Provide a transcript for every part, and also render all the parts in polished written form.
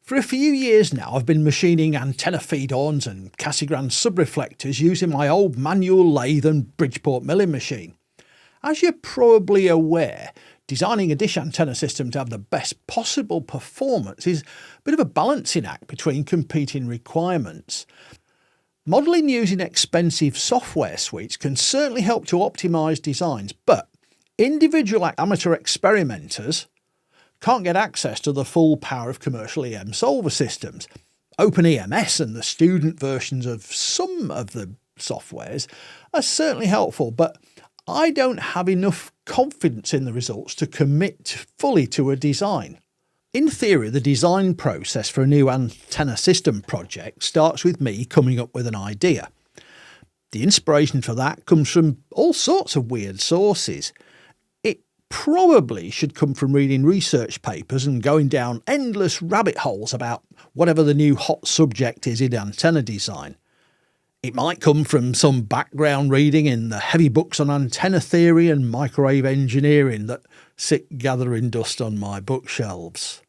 For a few years now, I've been machining antenna feed horns and Cassegrain subreflectors using my old manual lathe and Bridgeport milling machine. As you're probably aware, designing a dish antenna system to have the best possible performance is a bit of a balancing act between competing requirements. Modelling using expensive software suites can certainly help to optimise designs, but individual amateur experimenters can't get access to the full power of commercial EM solver systems. OpenEMS and the student versions of some of the softwares are certainly helpful, but I don't have enough confidence in the results to commit fully to a design. In theory, the design process for a new antenna system project starts with me coming up with an idea. The inspiration for that comes from all sorts of weird sources. It probably should come from reading research papers and going down endless rabbit holes about whatever the new hot subject is in antenna design. It might come from some background reading in the heavy books on antenna theory and microwave engineering that sit gathering dust on my bookshelves.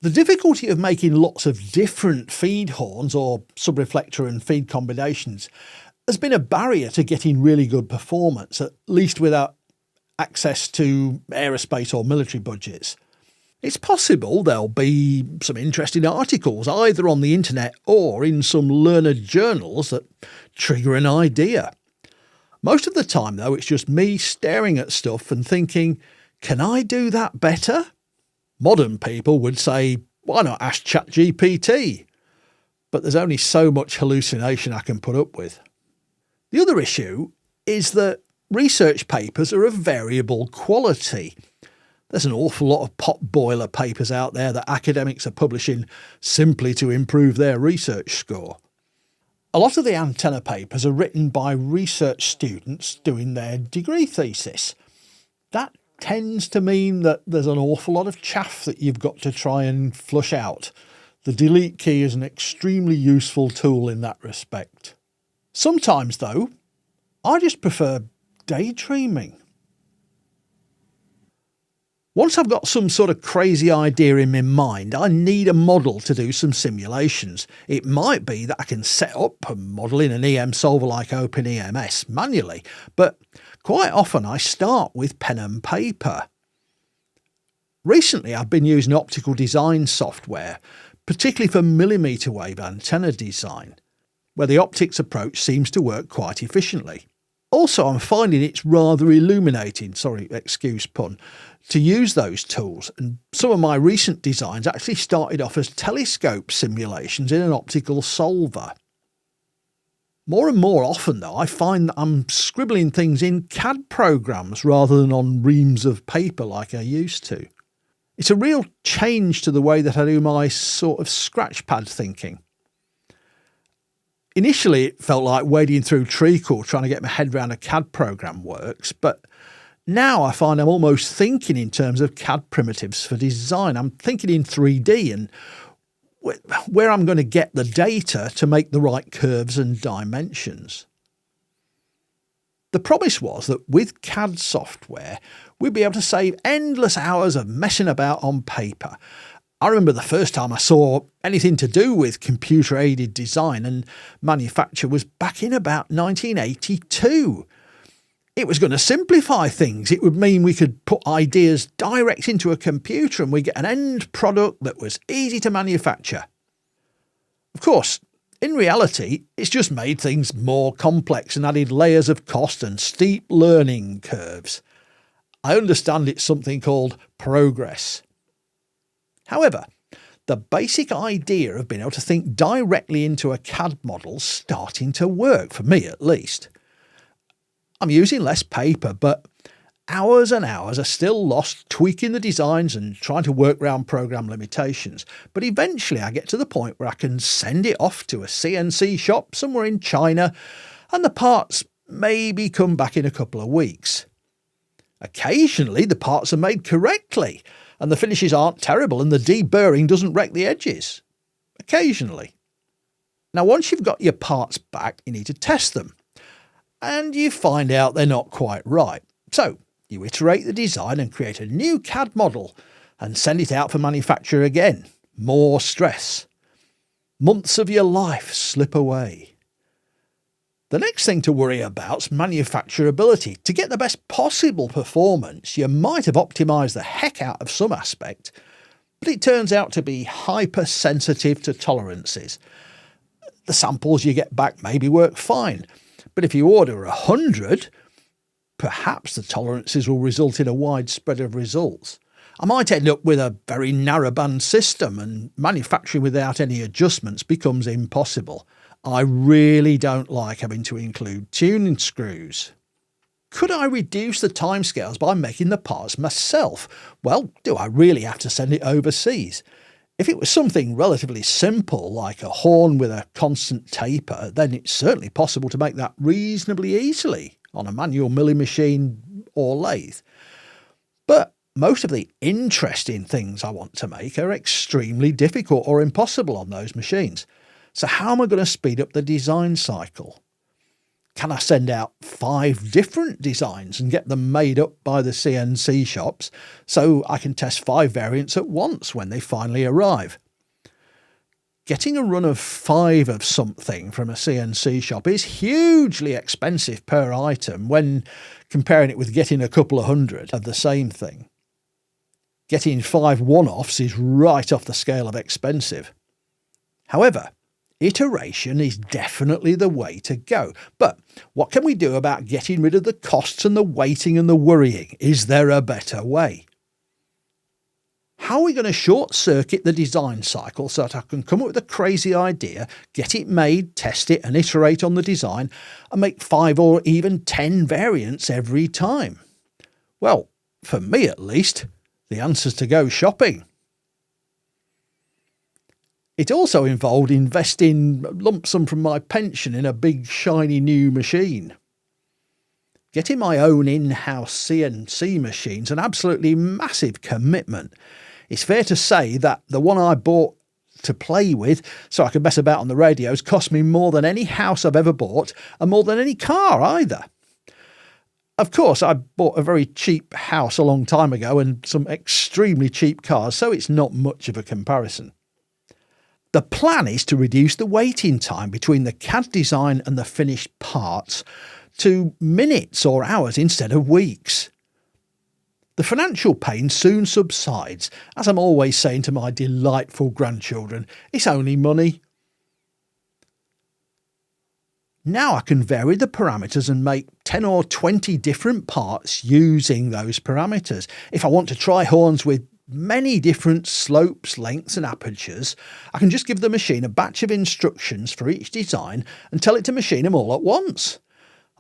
The difficulty of making lots of different feed horns or subreflector and feed combinations has been a barrier to getting really good performance, at least without access to aerospace or military budgets. It's possible there'll be some interesting articles either on the internet or in some learned journals that trigger an idea. Most of the time though, it's just me staring at stuff and thinking, can I do that better? Modern people would say, why not ask ChatGPT? But there's only so much hallucination I can put up with. The other issue is that research papers are of variable quality. There's an awful lot of pot boiler papers out there that academics are publishing simply to improve their research score. A lot of the antenna papers are written by research students doing their degree thesis. That tends to mean that there's an awful lot of chaff that you've got to try and flush out. The delete key is an extremely useful tool in that respect. Sometimes though, I just prefer daydreaming. Once I've got some sort of crazy idea in my mind, I need a model to do some simulations. It might be that I can set up a model in an EM solver like OpenEMS manually, but quite often I start with pen and paper. Recently I've been using optical design software, particularly for millimetre wave antenna design, where the optics approach seems to work quite efficiently. Also, I'm finding it's rather illuminating, sorry, excuse pun, to use those tools, and some of my recent designs actually started off as telescope simulations in an optical solver. More and more often though, I find that I'm scribbling things in CAD programs rather than on reams of paper like I used to. It's a real change to the way that I do my sort of scratchpad thinking. Initially, it felt like wading through treacle trying to get my head around a CAD program works, but now I find I'm almost thinking in terms of CAD primitives for design. I'm thinking in 3D and where I'm going to get the data to make the right curves and dimensions. The promise was that with CAD software, we'd be able to save endless hours of messing about on paper. I remember the first time I saw anything to do with computer-aided design and manufacture was back in about 1982. It was going to simplify things. It would mean we could put ideas direct into a computer and we get an end product that was easy to manufacture. Of course, in reality, it's just made things more complex and added layers of cost and steep learning curves. I understand it's something called progress. However, the basic idea of being able to think directly into a CAD model is starting to work, for me at least. I'm using less paper, but hours and hours are still lost tweaking the designs and trying to work around program limitations. But eventually I get to the point where I can send it off to a CNC shop somewhere in China and the parts maybe come back in a couple of weeks. Occasionally the parts are made correctly and the finishes aren't terrible and the deburring doesn't wreck the edges. Occasionally. Now once you've got your parts back, you need to test them. And you find out they're not quite right. So you iterate the design and create a new CAD model and send it out for manufacture again, more stress. Months of your life slip away. The next thing to worry about is manufacturability. To get the best possible performance, you might have optimised the heck out of some aspect, but it turns out to be hypersensitive to tolerances. The samples you get back maybe work fine, but if you order 100, perhaps the tolerances will result in a wide spread of results. I might end up with a very narrowband system, and manufacturing without any adjustments becomes impossible. I really don't like having to include tuning screws. Could I reduce the timescales by making the parts myself? Well, do I really have to send it overseas? If it was something relatively simple, like a horn with a constant taper, then it's certainly possible to make that reasonably easily on a manual milling machine or lathe. But most of the interesting things I want to make are extremely difficult or impossible on those machines. So how am I going to speed up the design cycle? Can I send out 5 different designs and get them made up by the CNC shops so I can test 5 variants at once when they finally arrive? Getting a run of 5 of something from a CNC shop is hugely expensive per item when comparing it with getting a couple of hundred of the same thing. Getting 5 one-offs is right off the scale of expensive. However, iteration is definitely the way to go. But what can we do about getting rid of the costs and the waiting and the worrying? Is there a better way? How are we going to short circuit the design cycle so that I can come up with a crazy idea, get it made, test it and iterate on the design and make 5 or even 10 variants every time? Well, for me at least, the answer's to go shopping. It also involved investing a lump sum from my pension in a big shiny new machine. Getting my own in-house CNC machine's an absolutely massive commitment. It's fair to say that the one I bought to play with so I could mess about on the radios cost me more than any house I've ever bought and more than any car either. Of course, I bought a very cheap house a long time ago and some extremely cheap cars, so it's not much of a comparison. The plan is to reduce the waiting time between the CAD design and the finished parts to minutes or hours instead of weeks. The financial pain soon subsides. As I'm always saying to my delightful grandchildren, it's only money. Now I can vary the parameters and make 10 or 20 different parts using those parameters. If I want to try horns with many different slopes, lengths and apertures, I can just give the machine a batch of instructions for each design and tell it to machine them all at once.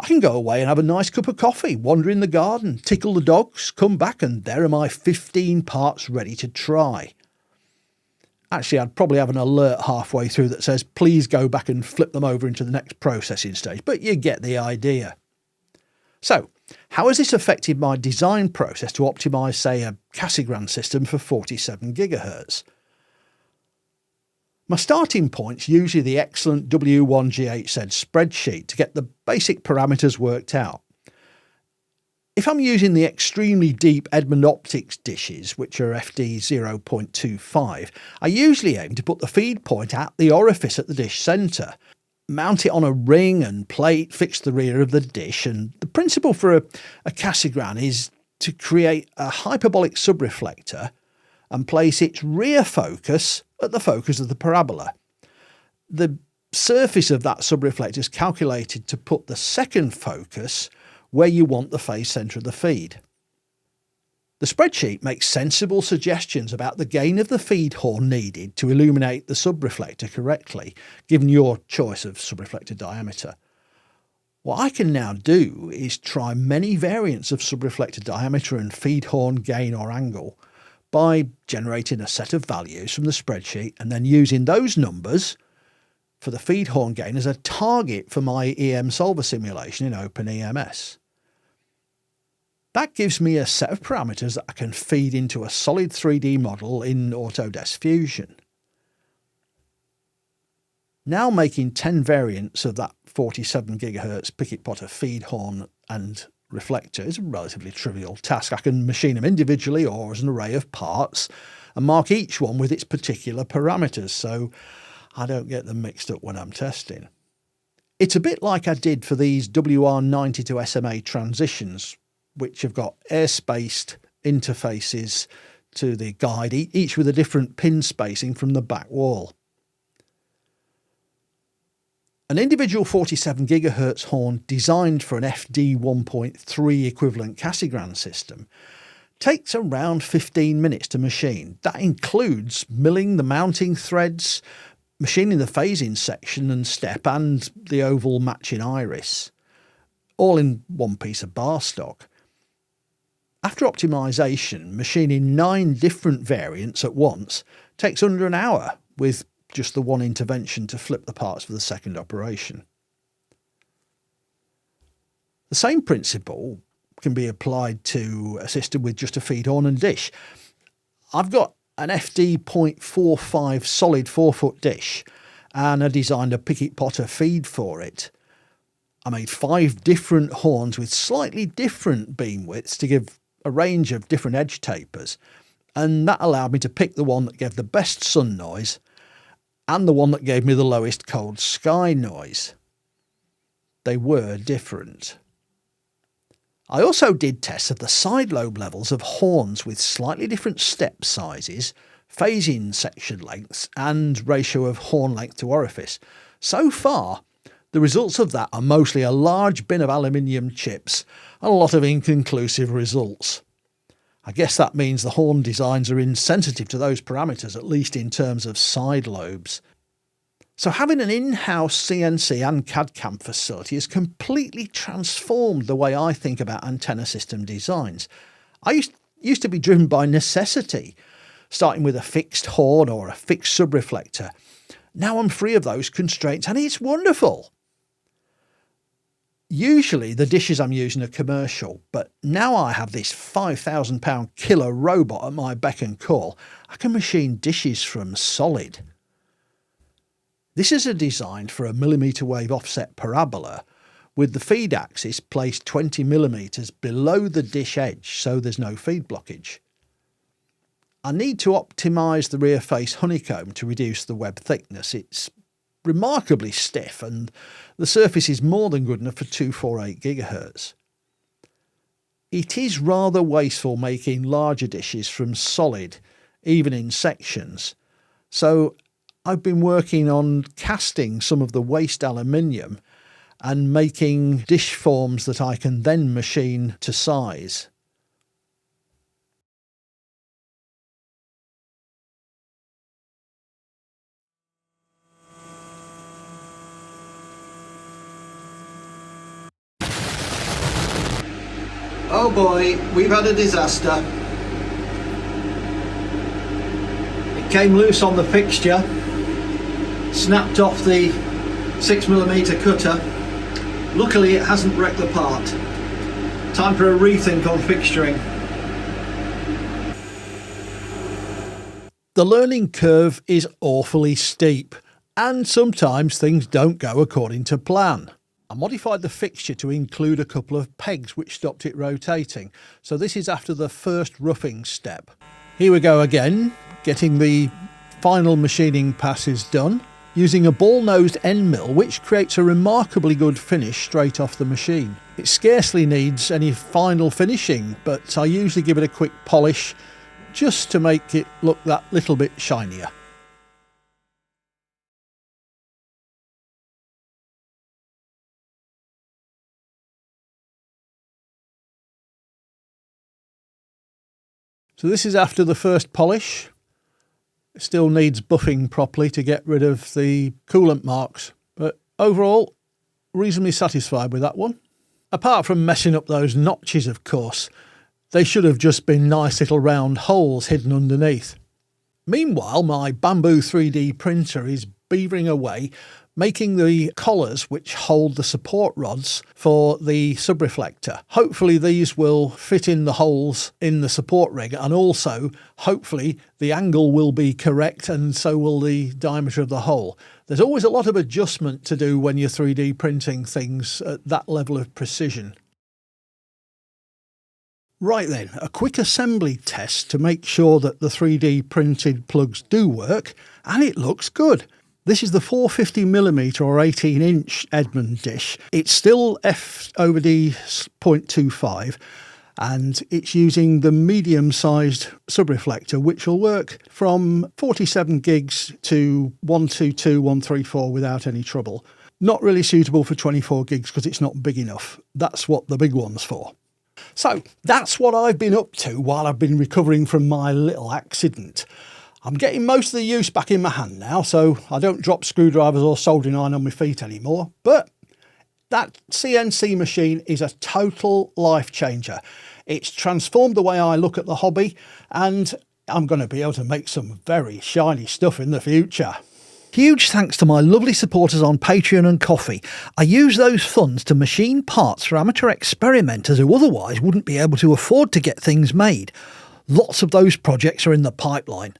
I can go away and have a nice cup of coffee, wander in the garden, tickle the dogs, come back and there are my 15 parts ready to try. Actually, I'd probably have an alert halfway through that says, please go back and flip them over into the next processing stage, but you get the idea. So, how has this affected my design process to optimise, say, a Cassegrain system for 47 GHz? My starting point's usually the excellent W1GHZ spreadsheet to get the basic parameters worked out. If I'm using the extremely deep Edmund Optics dishes, which are FD 0.25, I usually aim to put the feed point at the orifice at the dish centre, mount it on a ring and plate, fix the rear of the dish, and the principle for a Cassegrain is to create a hyperbolic subreflector and place its rear focus at the focus of the parabola. The surface of that subreflector is calculated to put the second focus where you want the phase centre of the feed. The spreadsheet makes sensible suggestions about the gain of the feed horn needed to illuminate the subreflector correctly, given your choice of subreflector diameter. What I can now do is try many variants of subreflector diameter and feed horn gain or angle by generating a set of values from the spreadsheet and then using those numbers for the feed horn gain as a target for my EM solver simulation in OpenEMS. That gives me a set of parameters that I can feed into a solid 3D model in Autodesk Fusion. Now making 10 variants of that 47 GHz Picket Potter feed horn and reflector is a relatively trivial task. I can machine them individually or as an array of parts, and mark each one with its particular parameters so I don't get them mixed up when I'm testing. It's a bit like I did for these WR90 to SMA transitions, which have got air-spaced interfaces to the guide, each with a different pin spacing from the back wall. An individual 47 GHz horn designed for an FD 1.3 equivalent Cassegrain system takes around 15 minutes to machine. That includes milling the mounting threads, machining the phasing section and step, and the oval matching iris, all in one piece of bar stock. After optimisation, machining 9 different variants at once takes under an hour, with just the one intervention to flip the parts for the second operation. The same principle can be applied to a system with just a feed horn and dish. I've got an FD 0.45 solid 4-foot dish, and I designed a Pickett Potter feed for it. I made 5 different horns with slightly different beam widths to give a range of different edge tapers, and that allowed me to pick the one that gave the best sun noise and the one that gave me the lowest cold sky noise. They were different. I also did tests of the side lobe levels of horns with slightly different step sizes, phasing section lengths and ratio of horn length to orifice. So far, the results of that are mostly a large bin of aluminium chips and a lot of inconclusive results. I guess that means the horn designs are insensitive to those parameters, at least in terms of side lobes. So having an in-house CNC and CAD/CAM facility has completely transformed the way I think about antenna system designs. I used to be driven by necessity, starting with a fixed horn or a fixed subreflector. Now I'm free of those constraints and it's wonderful. Usually the dishes I'm using are commercial, but now I have this £5,000 killer robot at my beck and call. I can machine dishes from solid. This is designed for a millimetre wave offset parabola with the feed axis placed 20 millimetres below the dish edge so there's no feed blockage. I need to optimise the rear face honeycomb to reduce the web thickness. It's remarkably stiff and the surface is more than good enough for 248 GHz. It is rather wasteful making larger dishes from solid, even in sections, so I've been working on casting some of the waste aluminium and making dish forms that I can then machine to size. Oh boy, we've had a disaster. It came loose on the fixture, snapped off the 6mm cutter. Luckily it hasn't wrecked the part. Time for a rethink on fixturing. The learning curve is awfully steep and sometimes things don't go according to plan. I modified the fixture to include a couple of pegs which stopped it rotating, so this is after the first roughing step. Here we go again, getting the final machining passes done, using a ball-nosed end mill which creates a remarkably good finish straight off the machine. It scarcely needs any final finishing, but I usually give it a quick polish just to make it look that little bit shinier. So this is after the first polish. It still needs buffing properly to get rid of the coolant marks, but overall reasonably satisfied with that one. Apart from messing up those notches, of course, they should have just been nice little round holes hidden underneath. Meanwhile, my Bambu 3D printer is beavering away, making the collars which hold the support rods for the subreflector. Hopefully these will fit in the holes in the support rig, and also hopefully the angle will be correct and so will the diameter of the hole. There's always a lot of adjustment to do when you're 3D printing things at that level of precision. Right then, a quick assembly test to make sure that the 3D printed plugs do work, and it looks good. This is the 450mm or 18-inch Edmund dish. It's still f/d 0.25 and it's using the medium-sized subreflector, which will work from 47 gigs to 122, 134 without any trouble. Not really suitable for 24 gigs because it's not big enough. That's what the big one's for. So that's what I've been up to while I've been recovering from my little accident. I'm getting most of the use back in my hand now, so I don't drop screwdrivers or soldering iron on my feet anymore. But that CNC machine is a total life changer. It's transformed the way I look at the hobby, and I'm going to be able to make some very shiny stuff in the future. Huge thanks to my lovely supporters on Patreon and Ko-fi. I use those funds to machine parts for amateur experimenters who otherwise wouldn't be able to afford to get things made. Lots of those projects are in the pipeline.